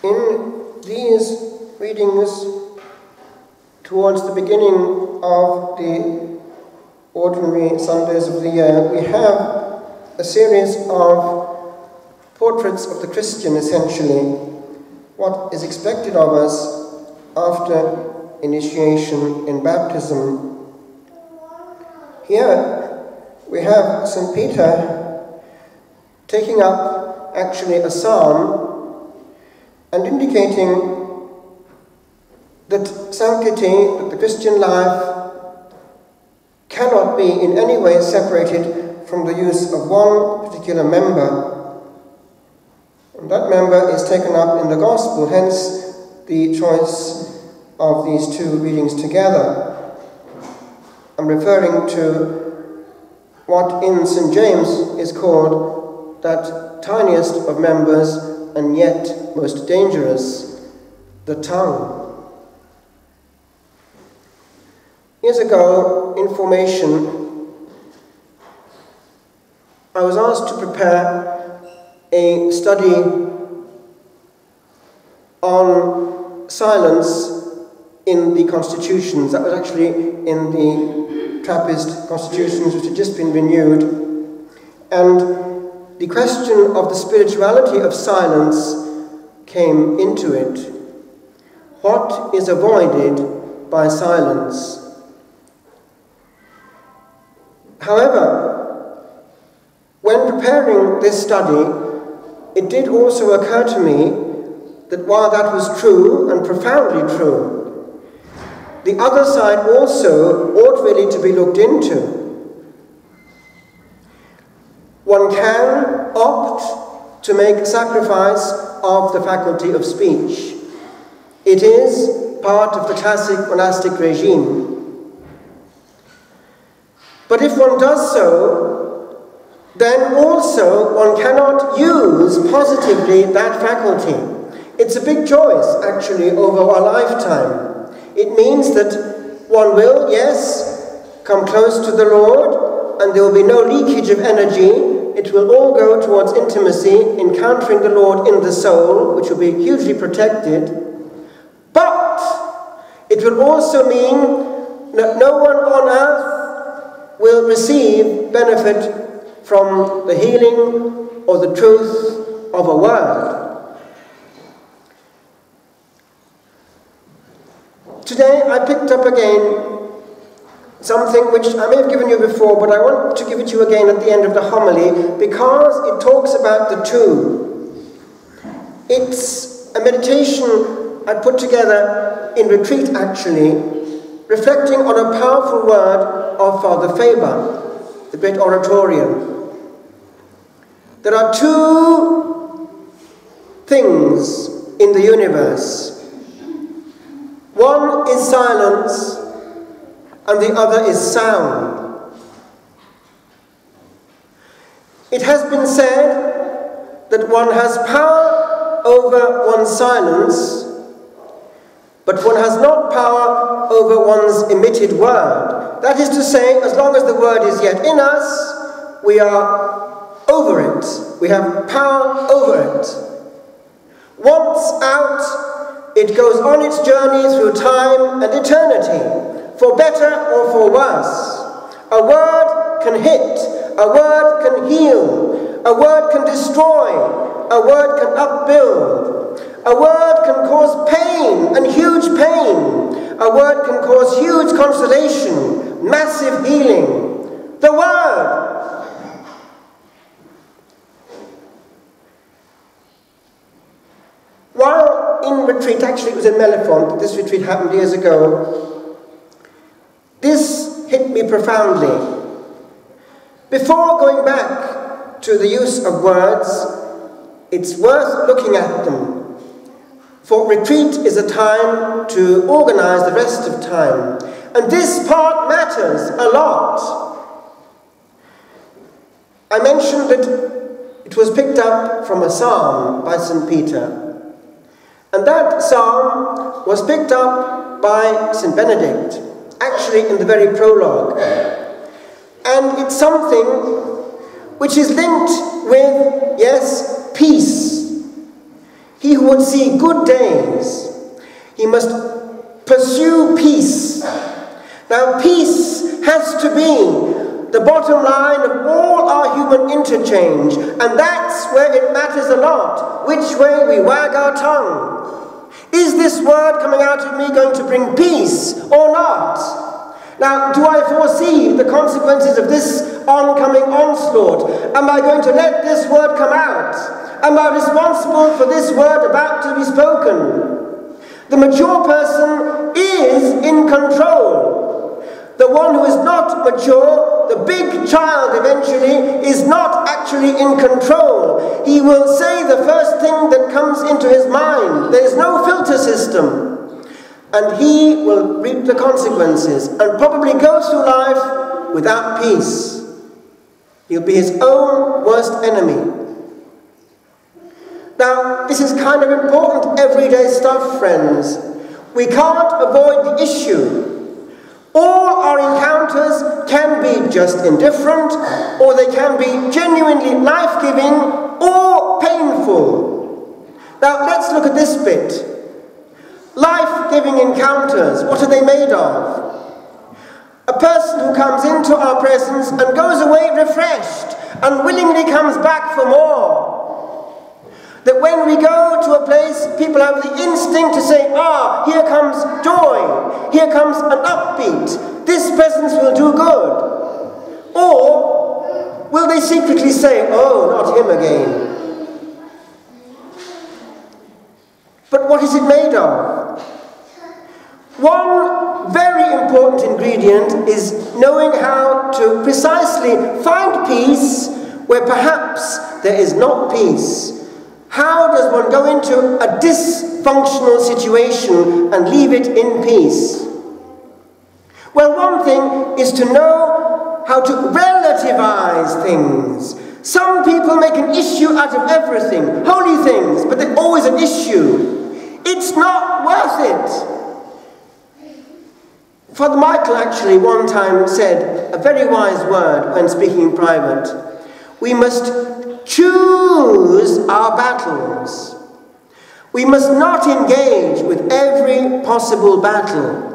In these readings towards the beginning of the ordinary Sundays of the year, we have a series of portraits of the Christian, essentially, what is expected of us after initiation in baptism. Here we have St. Peter taking up actually a psalm and indicating that sanctity, that the Christian life cannot be in any way separated from the use of one particular member. And that member is taken up in the Gospel, hence the choice of these two readings together. I'm referring to what in St. James is called that tiniest of members and yet most dangerous, the tongue. Years ago, in formation, I was asked to prepare a study on silence in the constitutions. That was actually in the Trappist constitutions, which had just been renewed. And the question of the spirituality of silence came into it. What is avoided by silence? However, when preparing this study, it did also occur to me that while that was true and profoundly true, the other side also ought really to be looked into. One can opt to make sacrifice of the faculty of speech. It is part of the classic monastic regime. But if one does so, then also one cannot use positively that faculty. It's a big choice, actually, over our lifetime. It means that one will, yes, come close to the Lord, and there will be no leakage of energy. It will all go towards intimacy, encountering the Lord in the soul, which will be hugely protected. But it will also mean that no one on earth will receive benefit from the healing or the truth of a word. Today I picked up again something which I may have given you before, but I want to give it to you again at the end of the homily because it talks about the two. It's a meditation I put together in retreat, actually, reflecting on a powerful word of Father Faber, the great Oratorian. There are two things in the universe. One is silence, and the other is sound. It has been said that one has power over one's silence, but one has not power over one's emitted word. That is to say, as long as the word is yet in us, we are over it. We have power over it. Once out, it goes on its journey through time and eternity, for better or for worse. A word can hit, a word can heal, a word can destroy, a word can upbuild. A word can cause pain, and huge pain. A word can cause huge consolation, massive healing. The word. While in retreat, actually it was in Mellifont, this retreat happened years ago, this hit me profoundly. Before going back to the use of words, it's worth looking at them. For retreat is a time to organize the rest of time. And this part matters a lot. I mentioned that it was picked up from a psalm by St. Peter. And that psalm was picked up by St. Benedict, actually in the very prologue. And it's something which is linked with, yes, peace. He who would see good days, he must pursue peace. Now, peace has to be the bottom line of all our human interchange, and that's where it matters a lot, which way we wag our tongue. Is this word coming out of me going to bring peace or not? Now, do I foresee the consequences of this oncoming onslaught? Am I going to let this word come out? Am I responsible for this word about to be spoken? The mature person is in control. The one who is not mature, the big child eventually, is not actually in control. He will say the first thing that comes into his mind. There is no filter system. And he will reap the consequences and probably go through life without peace. He'll be his own worst enemy. Now, this is kind of important everyday stuff, friends. We can't avoid the issue. All our encounters can be just indifferent, or they can be genuinely life-giving or painful. Now, let's look at this bit. Life-giving encounters, what are they made of? A person who comes into our presence and goes away refreshed and willingly comes back for more. That when we go to a place, people have the instinct to say, here comes joy, here comes an upbeat, this presence will do good. Or will they secretly say, not him again? But what is it made of? One very important ingredient is knowing how to precisely find peace where perhaps there is not peace. How does one go into a dysfunctional situation and leave it in peace? Well, one thing is to know how to relativize things. Some people make an issue out of everything, holy things, but there's always an issue. It's not worth it. Father Michael actually one time said a very wise word when speaking in private. We must choose our battles. We must not engage with every possible battle.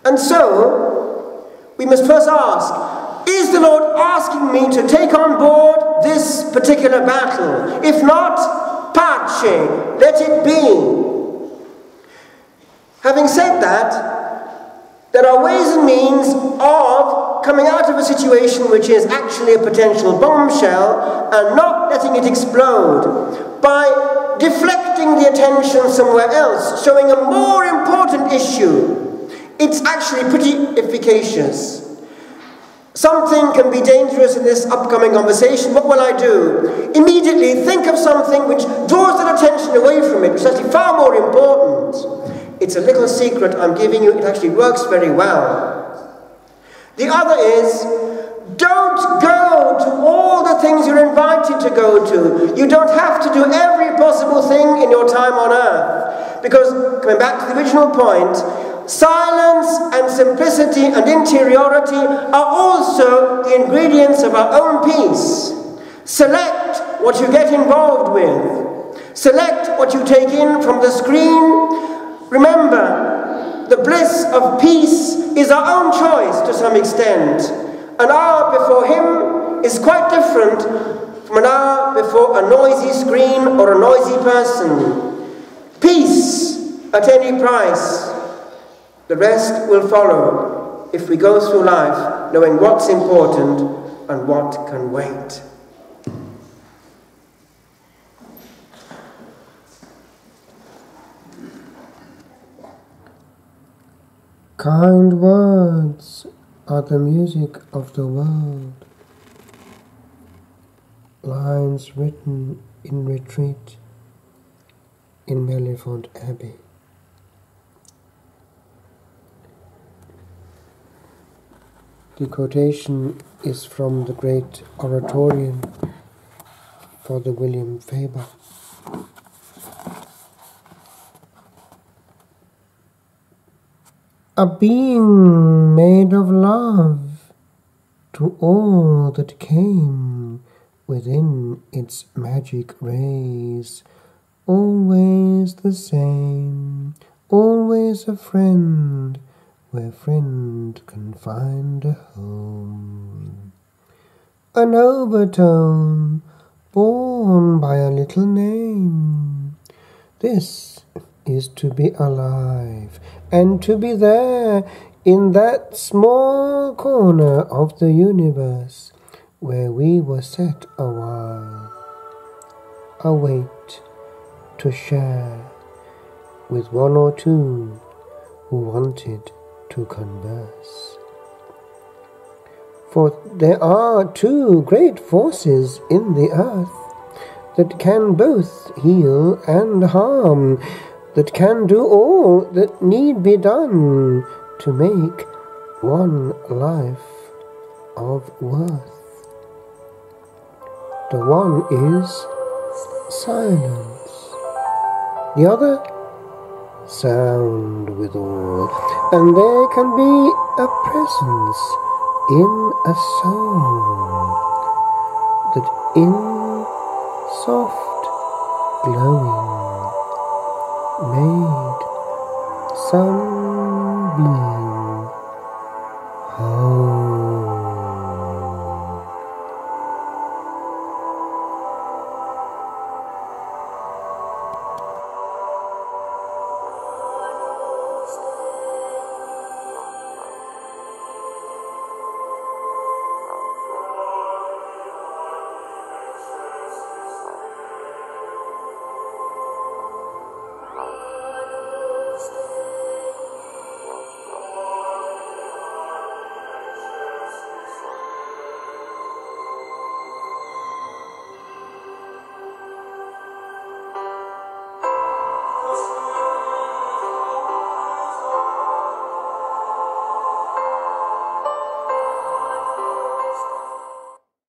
And so, we must first ask, is the Lord asking me to take on board this particular battle? If not, pace, let it be. Having said that, there are ways and means of coming out of a situation which is actually a potential bombshell and not letting it explode by deflecting the attention somewhere else, showing a more important issue. It's actually pretty efficacious. Something can be dangerous in this upcoming conversation. What will I do? Immediately think of something which draws their attention away from it, which is actually far more important. It's a little secret I'm giving you. It actually works very well. The other is, don't go to all the things you're invited to go to. You don't have to do every possible thing in your time on earth. Because, coming back to the original point, silence and simplicity and interiority are also the ingredients of our own peace. Select what you get involved with. Select what you take in from the screen. Remember, the bliss of peace is our own choice to some extent. An hour before Him is quite different from an hour before a noisy screen or a noisy person. Peace at any price. The rest will follow if we go through life knowing what's important and what can wait. Kind words are the music of the world. Lines written in retreat in Mellifont Abbey. The quotation is from the great Oratorian, Father William Faber. A being made of love to all that came within its magic rays always the same, always a friend, where friend can find a home. An overtone, born by a little name. This is to be alive, and to be there in that small corner of the universe where we were set a while, await to share with one or two who wanted to converse. For there are two great forces in the earth that can both heal and harm, that can do all that need be done to make one life of worth. The one is silence, the other sound withal, and there can be a presence in a soul that in soft glowing made some being whole.